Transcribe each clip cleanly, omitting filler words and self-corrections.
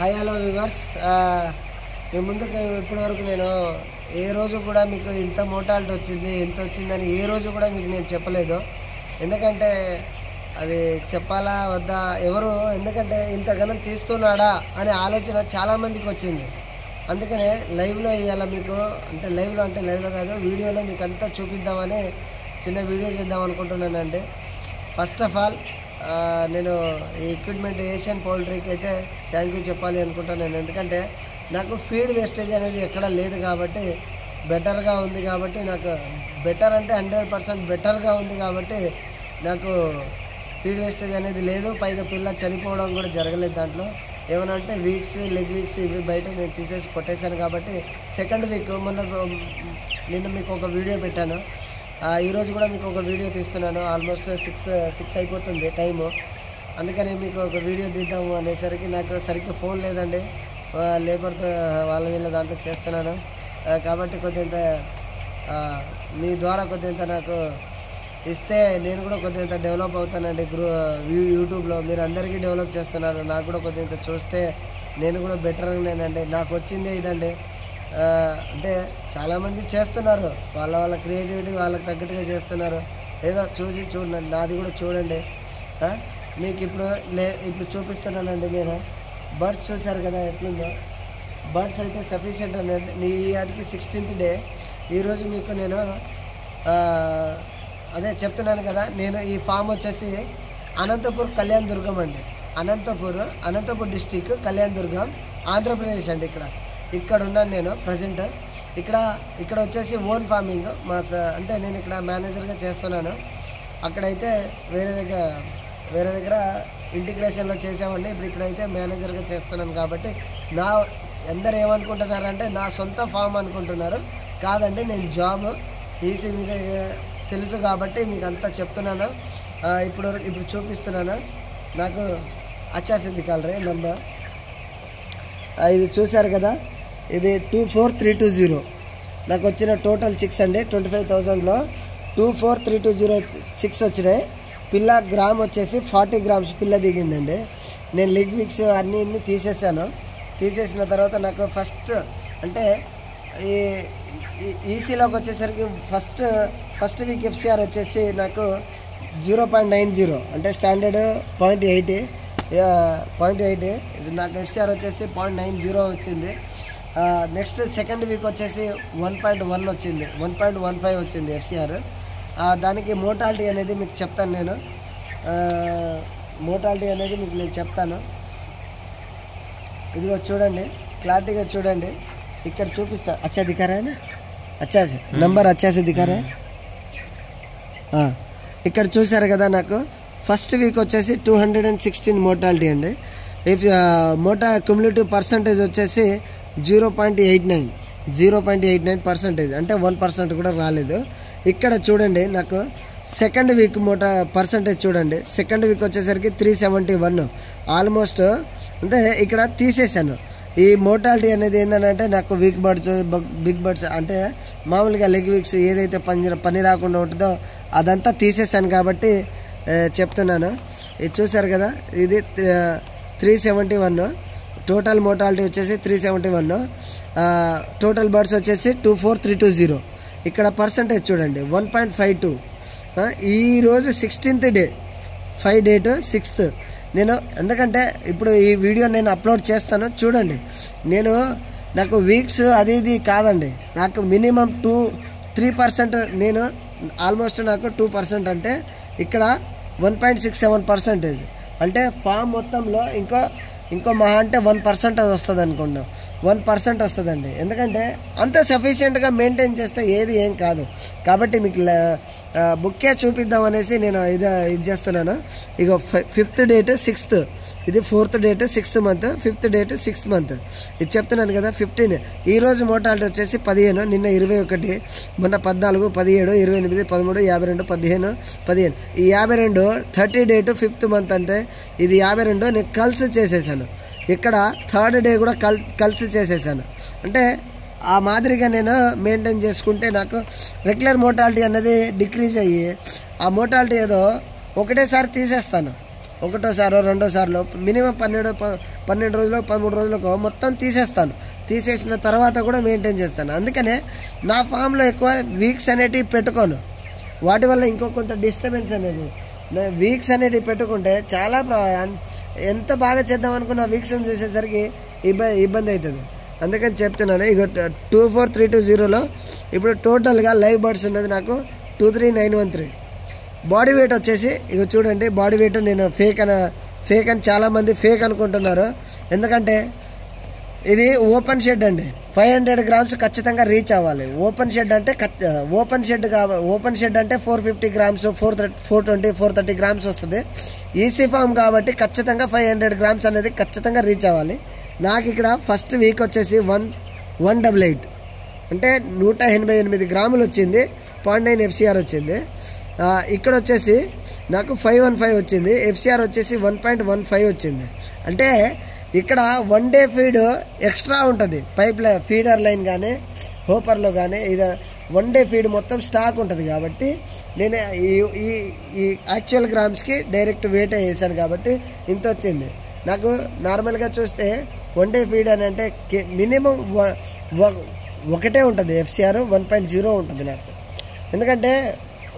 Hi hello viewers, మీ ముందుకు ఇప్పటివరకు నేను ఏ రోజు కూడా మీకు ఇంత మోర్టాలిటీ వచ్చింది ఎంత వచ్చిందని ఏ రోజు కూడా మీకు నేను చెప్పలేదు. ఎందుకంటే అది చెప్పాలా వద్దా ఎవరు, ఎందుకంటే ఇంతగానం తీస్తున్నాడా అనే ఆలోచన చాలామందికి వచ్చింది. అందుకనే లైవ్లో ఇవాళ మీకు అంటే లైవ్లో కాదు వీడియోలో మీకు అంతా చూపిద్దామని చిన్న వీడియో చేద్దాం అనుకుంటున్నానండి. ఫస్ట్ ఆఫ్ ఆల్ నేను ఈ ఎక్విప్మెంట్ ఏషియన్ పౌల్ట్రీకి అయితే థ్యాంక్ యూ చెప్పాలి అనుకుంటున్నాను. ఎందుకంటే నాకు ఫీడ్ వేస్టేజ్ అనేది ఎక్కడ లేదు కాబట్టి బెటర్గా ఉంది కాబట్టి నాకు బెటర్ అంటే 100% బెటర్గా ఉంది కాబట్టి నాకు ఫీడ్ వేస్టేజ్ అనేది లేదు. పైగా పిల్ల చనిపోవడం కూడా జరగలేదు. దాంట్లో ఏమనంటే లెగ్ వీక్స్ ఇవి బయట నేను తీసేసి కొట్టేశాను కాబట్టి సెకండ్ వీక్ నిన్న మీకు ఒక వీడియో పెట్టాను. ఈరోజు కూడా మీకు ఒక వీడియో తీస్తున్నాను. ఆల్మోస్ట్ 6 అయిపోతుంది టైము. అందుకని మీకు ఒక వీడియో తీద్దాము అనేసరికి నాకు సరిగ్గా ఫోన్ లేదండి. లేబర్తో వీళ్ళ దాంట్లో చేస్తున్నాను కాబట్టి కొద్దింత మీ ద్వారా కొద్దింత నాకు ఇస్తే నేను కూడా కొద్దింత డెవలప్ అవుతానండి. యూట్యూబ్లో మీరు అందరికీ డెవలప్ చేస్తున్నారు, నాకు కూడా కొద్దింత చూస్తే నేను కూడా బెటర్గానేనండి. నాకు వచ్చిందే ఇదండి. అంటే చాలామంది చేస్తున్నారు, వాళ్ళ క్రియేటివిటీ వాళ్ళకి తగ్గట్టుగా చేస్తున్నారు. ఏదో చూడండి, నాది కూడా చూడండి. మీకు ఇప్పుడు చూపిస్తున్నానండి. నేను బర్డ్స్ చూశారు కదా ఎట్లుందో. బర్డ్స్ అయితే సఫిషియెంట్ అండి. ఈ ఆటికి 16th డే. ఈరోజు మీకు నేను అదే చెప్తున్నాను కదా. నేను ఈ ఫామ్ వచ్చేసి అనంతపూర్ కళ్యాణ్ దుర్గం అండి. అనంతపూర్ డిస్టిక్ కళ్యాణ్ దుర్గం ఆంధ్రప్రదేశ్ అండి. ఇక్కడ ఉన్నాను నేను ప్రజెంట్. ఇక్కడ వచ్చేసి ఓన్ ఫార్మింగ్ అంటే నేను ఇక్కడ మేనేజర్గా చేస్తున్నాను. అక్కడైతే వేరే దగ్గర ఇంటిగ్రేషన్లో చేసామండి. ఇప్పుడు ఇక్కడైతే మేనేజర్గా చేస్తున్నాను కాబట్టి అందరు ఏమనుకుంటున్నారంటే నా సొంత ఫామ్ అనుకుంటున్నారు. కాదండి, నేను జాబ్ ఈసీ మీద తెలుసు కాబట్టి మీకు అంతా చెప్తున్నాను. ఇప్పుడు చూపిస్తున్నాను. నాకు అచ్చాసింది కాలరే నంబర్. ఇది చూశారు కదా, ఇది 24320. నాకు వచ్చిన టోటల్ చిక్స్ అండి. 25,000లో 24320 చిక్స్ వచ్చినాయి. పిల్ల గ్రామ్ వచ్చేసి 40 grams పిల్ల దిగిందండి. నేను లెగ్ వీక్స్ అన్నీ తీసేసాను. తీసేసిన తర్వాత నాకు అంటే ఈ ఈసీలోకి వచ్చేసరికి ఫస్ట్ వీక్ ఎఫ్సిఆర్ వచ్చేసి నాకు 0.90 అంటే స్టాండర్డ్ 0.8 నాకు ఎఫ్సిఆర్ వచ్చేసి 0.90 వచ్చింది. నెక్స్ట్ సెకండ్ వీక్ వచ్చేసి 1.1 వచ్చింది, 1.15 వచ్చింది ఎఫ్సిఆర్. దానికి మోర్టాలిటీ అనేది మీకు చెప్తాను నేను. ఇదిగో చూడండి, క్లారిటీగా చూడండి. ఇక్కడ చూపిస్తా. అచ్చా దిఖారా అచ్చా నంబర్ అచ్చాసి దిఖారా. ఇక్కడ చూసారు కదా, నాకు ఫస్ట్ వీక్ వచ్చేసి 216 మోర్టాలిటీ అండి. క్యుములేటివ్ పర్సంటేజ్ వచ్చేసి 0.89% అంటే 1% కూడా రాలేదు. ఇక్కడ చూడండి, నాకు సెకండ్ వీక్ పర్సంటేజ్ చూడండి. సెకండ్ వీక్ వచ్చేసరికి 371 ఆల్మోస్ట్. అంటే ఇక్కడ తీసేసాను. ఈ మోర్టాలిటీ అనేది ఏంటంటే నాకు బిగ్ బర్డ్స్ అంటే మామూలుగా లెగ్ వీక్స్ ఏదైతే పని రాకుండా ఉంటుందో అదంతా తీసేసాను కాబట్టి చెప్తున్నాను. ఇది చూసారు కదా, ఇది 371. టోటల్ మోర్టాలిటీ వచ్చేసి 371. టోటల్ బర్డ్స్ వచ్చేసి 24320. ఇక్కడ పర్సంటేజ్ చూడండి 1.52. ఈరోజు 16th డే, 5 డేట్ 6th. నేను ఎందుకంటే ఇప్పుడు ఈ వీడియో నేను అప్లోడ్ చేస్తాను చూడండి. నాకు వీక్స్ అది ఇది కాదండి, నాకు మినిమం 3% నేను ఆల్మోస్ట్ నాకు 2% అంటే ఇక్కడ 1.67% అంటే ఫామ్ మొత్తంలో ఇంకో మహా అంటే 1% అది వస్తుంది అనుకున్నాం. 1% వస్తుందండి. ఎందుకంటే అంత సఫిషియెంట్గా మెయింటైన్ చేస్తే ఏం కాదు కాబట్టి మీకు బుక్కే చూపిద్దాం అనేసి నేను ఇది చేస్తున్నాను. ఇక 5th డేట్ 6th, ఇది 4th date 6th month, 5th date 6th month. ఇది చెప్తున్నాను కదా 15. ఈరోజు మోర్టాలిటీ వచ్చేసి 15, నిన్న 21, మొన్న 14, 17, 28, 13, 52, 15. ఈ 52 30 డేట్ 5th మంత్ అంటే ఇది 52 నేను కలిసి చేసేసాను. ఇక్కడ 3rd డే కూడా కలిసి చేసేసాను. అంటే ఆ మాదిరిగా నేను మెయింటైన్ చేసుకుంటే నాకు రెగ్యులర్ మోర్టాలిటీ అనేది డిక్రీజ్ అయ్యి ఆ మోర్టాలిటీ ఏదో ఒకటేసారి తీసేస్తాను. ఒకటోసారో రెండోసార్లో మినిమం 12 రోజులు 13 రోజులకు మొత్తం తీసేసిన తర్వాత కూడా మెయింటైన్ చేస్తాను. అందుకనే నా ఫామ్లో ఎక్కువ వీక్స్ అనేటివి పెట్టుకోను. వాటి వల్ల ఇంకో కొంత డిస్టర్బెన్స్ అనేది, వీక్స్ అనేటివి పెట్టుకుంటే చాలా ఎంత బాగా చేద్దాం అనుకున్న వీక్స్ చేసేసరికి ఇబ్బంది అవుతుంది. అందుకని చెప్తున్నాను. ఇక 24320లో ఇప్పుడు టోటల్గా లైవ్ బర్డ్స్ ఉన్నది నాకు 23913. బాడీ వెయిట్ వచ్చేసి ఇక చూడండి, బాడీ వెయిట్ నేను ఫేక్ అని చాలామంది ఫేక్ అనుకుంటున్నారు. ఎందుకంటే ఇది ఓపెన్ షెడ్ అండి. 500 గ్రామ్స్ ఖచ్చితంగా రీచ్ అవ్వాలి. ఓపెన్ షెడ్ అంటే ఓపెన్ షెడ్ అంటే 450 గ్రామ్స్ 420 430 గ్రామ్స్ వస్తుంది. ఈసీ ఫామ్ కాబట్టి ఖచ్చితంగా 500 గ్రామ్స్ అనేది ఖచ్చితంగా రీచ్ అవ్వాలి. నాకు ఇక్కడ ఫస్ట్ వీక్ వచ్చేసి 188 అంటే 188 గ్రాములు వచ్చింది. 0.9 FCR వచ్చింది. ఇక్కడ వచ్చేసి నాకు 515 వచ్చింది. FCR వచ్చేసి 1.15 వచ్చింది. అంటే ఇక్కడ 1 డే ఫీడ్ ఎక్స్ట్రా ఉంటుంది. ఫీడర్ లైన్ కానీ హోపర్లో కానీ ఇది 1 డే ఫీడ్ మొత్తం స్టాక్ ఉంటుంది. కాబట్టి నేను ఈ యాక్చువల్ గ్రామ్స్కి డైరెక్ట్ వెయిట్ వేసాను కాబట్టి ఇంత వచ్చింది. నాకు నార్మల్గా చూస్తే 1 డే ఫీడ్ అని అంటే మినిమం ఒకటే ఉంటుంది. FCR 1.0 ఉంటుంది నాకు. ఎందుకంటే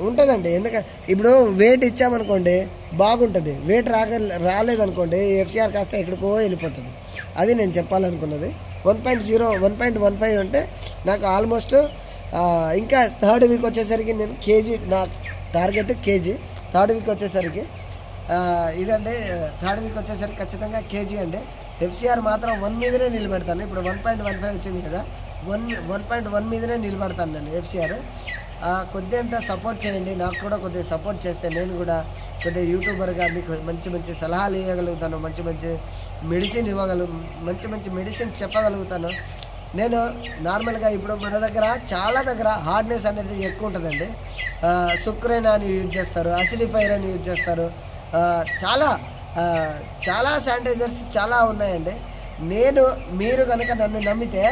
ఉంటుందండి. ఎందుకంటే ఇప్పుడు వెయిట్ ఇచ్చామనుకోండి బాగుంటుంది, వెయిట్ రాలేదనుకోండి FCR కాస్త ఎక్కడికో వెళ్ళిపోతుంది. అది నేను చెప్పాలనుకున్నది. 1.15 అంటే నాకు ఆల్మోస్ట్ ఇంకా థర్డ్ వీక్ వచ్చేసరికి నేను కేజీ, నా టార్గెట్ కేజీ. థర్డ్ వీక్ వచ్చేసరికి ఇదండి, థర్డ్ వీక్ వచ్చేసరికి ఖచ్చితంగా కేజీ అండి. FCR మాత్రం 1 మీదనే నిలబెడతాను. ఇప్పుడు 1.15 వచ్చింది కదా, 1.1 మీదనే నిలబెడతాను నేను FCR. కొద్దిగా సపోర్ట్ చేయండి. నాకు కూడా కొద్దిగా సపోర్ట్ చేస్తే నేను కూడా కొద్దిగా యూట్యూబర్గా మీకు మంచి సలహాలు ఇవ్వగలుగుతాను, మంచి మెడిసిన్ మంచి మెడిసిన్ చెప్పగలుగుతాను. నేను నార్మల్గా ఇప్పుడు మన చాలా దగ్గర హార్డ్నెస్ అనేది ఎక్కువ ఉంటుందండి. సుక్రేన్ అని యూజ్ చేస్తారు, అసిడిఫైర్ అని యూజ్ చేస్తారు. చాలా శానిటైజర్స్ చాలా ఉన్నాయండి. మీరు కనుక నన్ను నమ్మితే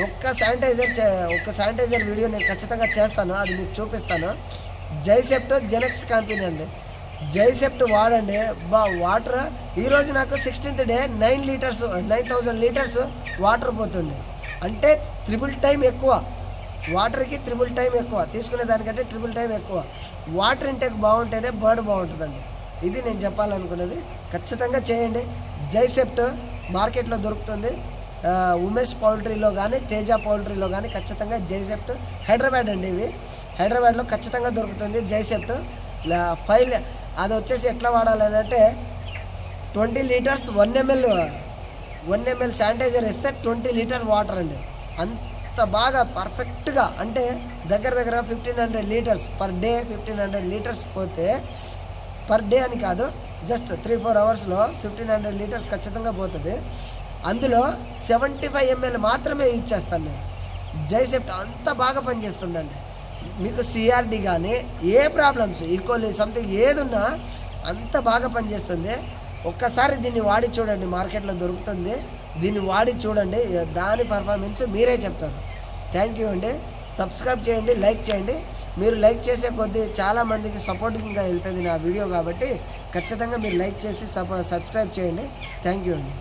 ఒక్క శానిటైజర్ వీడియో నేను ఖచ్చితంగా చేస్తాను, అది మీకు చూపిస్తాను. జైసెప్ట్ జెనెక్స్ కంపెనీ అండి. జైసెప్ట్ వాడండి. వాటర్ ఈరోజు నాకు 16th డే 9,000 లీటర్స్ వాటర్ పోతుంది. అంటే 3 టైం ఎక్కువ, వాటర్కి 3 టైం ఎక్కువ, తీసుకునే దానికంటే 3 టైం ఎక్కువ. వాటర్ ఇంటేక్ బాగుంటేనే బర్డ్ బాగుంటుందండి. ఇది నేను చెప్పాలనుకున్నది. ఖచ్చితంగా చేయండి. జైసెప్ట్ మార్కెట్లో దొరుకుతుంది. ఉమేష్ పౌల్ట్రీలో కానీ తేజ పౌల్ట్రీలో కానీ ఖచ్చితంగా జైసెప్ట్. హైదరాబాద్ అండి, ఇవి హైదరాబాద్లో ఖచ్చితంగా దొరుకుతుంది జైసెప్ట్. అది వచ్చేసి ఎట్లా వాడాలని అంటే 20 లీటర్స్ 1 ml శానిటైజర్ వేస్తే 20 లీటర్ వాటర్ అండి. అంత బాగా పర్ఫెక్ట్గా, అంటే దగ్గర 1500 లీటర్స్ పర్ డే. 1500 లీటర్స్ పోతే పర్ డే అని కాదు, జస్ట్ 3-4 అవర్స్లో 1500 లీటర్స్ ఖచ్చితంగా పోతుంది. అందులో 75 ml మాత్రమే యూజ్ చేస్తాను నేను. జైసెప్ట్ అంత బాగా పనిచేస్తుందండి. మీకు సిఆర్డి కానీ ఏ ప్రాబ్లమ్స్ ఈక్వల్లీ సంథింగ్ ఏదున్నా అంత బాగా పనిచేస్తుంది. ఒక్కసారి దీన్ని వాడి చూడండి, మార్కెట్లో దొరుకుతుంది. దీన్ని వాడి చూడండి, దాని పర్ఫార్మెన్స్ మీరే చెప్తారు. థ్యాంక్ యూ అండి. సబ్స్క్రైబ్ చేయండి, లైక్ చేయండి. మీరు లైక్ చేసే కొద్దీ చాలామందికి సపోర్టింగ్గా వెళ్తుంది నా వీడియో. కాబట్టి ఖచ్చితంగా మీరు లైక్ చేసి సబ్స్క్రైబ్ చేయండి. థ్యాంక్ యూ అండి.